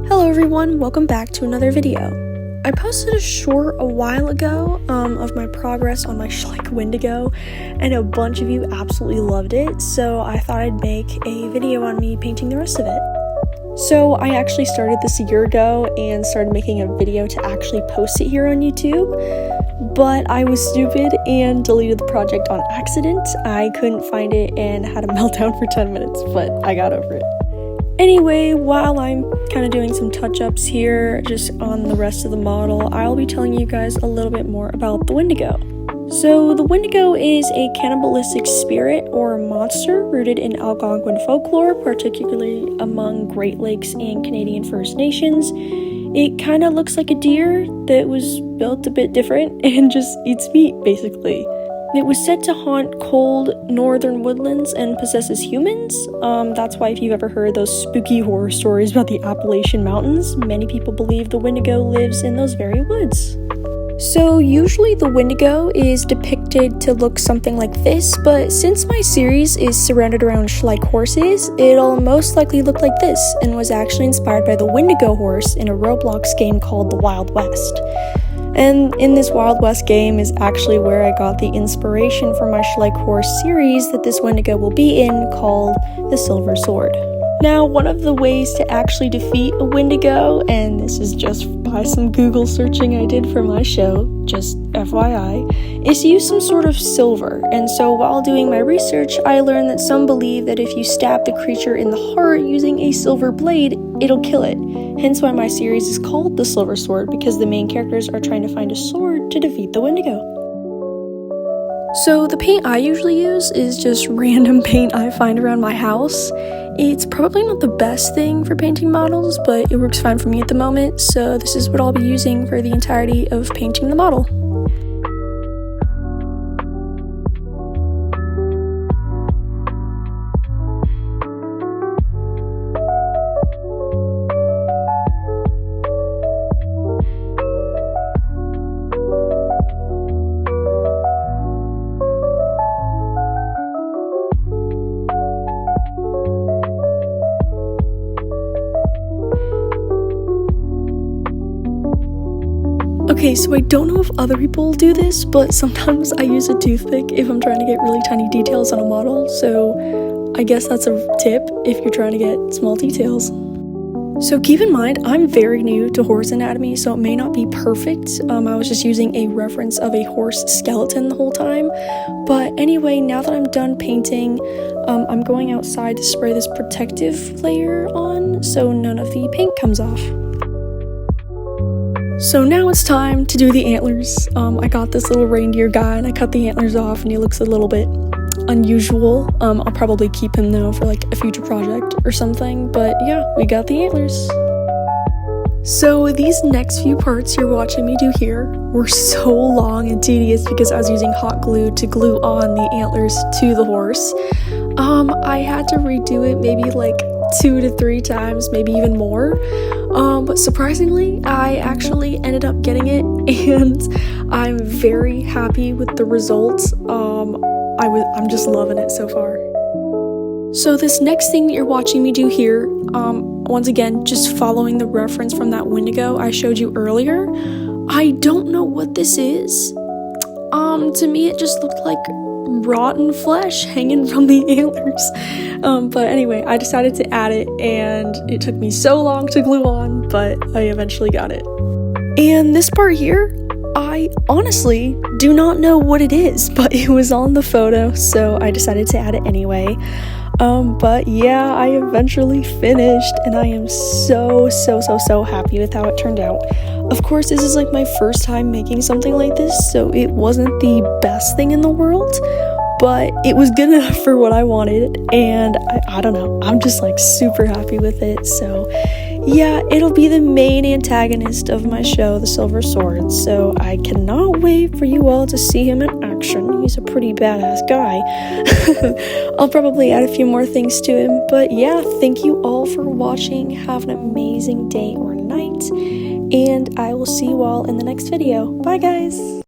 Hello everyone, welcome back to another video. I posted a short a while ago of my progress on my Schleich Wendigo, and a bunch of you absolutely loved it, so I thought I'd make a video on me painting the rest of it. So I actually started this a year ago and started making a video to actually post it here on YouTube, but I was stupid and deleted the project on accident. I couldn't find it and had a meltdown for 10 minutes, but I got over it. Anyway, while I'm kind of doing some touch-ups here just on the rest of the model, I'll be telling you guys a little bit more about the Wendigo. So the Wendigo is a cannibalistic spirit or monster rooted in Algonquin folklore, particularly among Great Lakes and Canadian First Nations. It kind of looks like a deer that was built a bit different and just eats meat, basically. It was said to haunt cold northern woodlands and possesses humans. That's why if you've ever heard those spooky horror stories about the Appalachian Mountains, many people believe the Wendigo lives in those very woods. So usually the Wendigo is depicted to look something like this, but since my series is surrounded around Schleich horses, it'll most likely look like this, and was actually inspired by the Wendigo horse in a Roblox game called The Wild West. And in this Wild West game is actually where I got the inspiration for my Schleich horse series that this Wendigo will be in, called the Silver Sword. Now, one of the ways to actually defeat a Wendigo, and this is just by some Google searching I did for my show, just FYI, is to use some sort of silver. And so while doing my research, I learned that some believe that if you stab the creature in the heart using a silver blade, it'll kill it. Hence why my series is called The Silver Sword, because the main characters are trying to find a sword to defeat the Wendigo. So the paint I usually use is just random paint I find around my house. It's probably not the best thing for painting models, but it works fine for me at the moment, so this is what I'll be using for the entirety of painting the model. Okay, so I don't know if other people do this, but sometimes I use a toothpick if I'm trying to get really tiny details on a model, so I guess that's a tip if you're trying to get small details. So keep in mind, I'm very new to horse anatomy, so it may not be perfect. I was just using a reference of a horse skeleton the whole time. But anyway, now that I'm done painting, I'm going outside to spray this protective layer on so none of the paint comes off. So now it's time to do the antlers. I got this little reindeer guy and I cut the antlers off and he looks a little bit unusual. I'll probably keep him though for like a future project or something, but yeah, we got the antlers. So these next few parts you're watching me do here were so long and tedious because I was using hot glue to glue on the antlers to the horse. I had to redo it maybe like 2 to 3 times, maybe even more. But surprisingly, I actually ended up getting it, and I'm very happy with the results. I'm just loving it so far. So this next thing that you're watching me do here, once again, just following the reference from that Wendigo I showed you earlier, I don't know what this is. To me it just looked like rotten flesh hanging from the antlers. But anyway, I decided to add it, and it took me so long to glue on, but I eventually got it. And this part here, I honestly do not know what it is, but it was on the photo, so I decided to add it anyway. But yeah, I eventually finished, and I am so happy with how it turned out. Of course, this is like my first time making something like this, so it wasn't the best thing in the world, but it was good enough for what I wanted, and I don't know, I'm just like super happy with it. So yeah, it'll be the main antagonist of my show, The Silver Sword, so I cannot wait for you all to see him in action. He's a pretty badass guy. I'll probably add a few more things to him, but yeah, thank you all for watching. Have an amazing day or night, and I will see you all in the next video. Bye guys!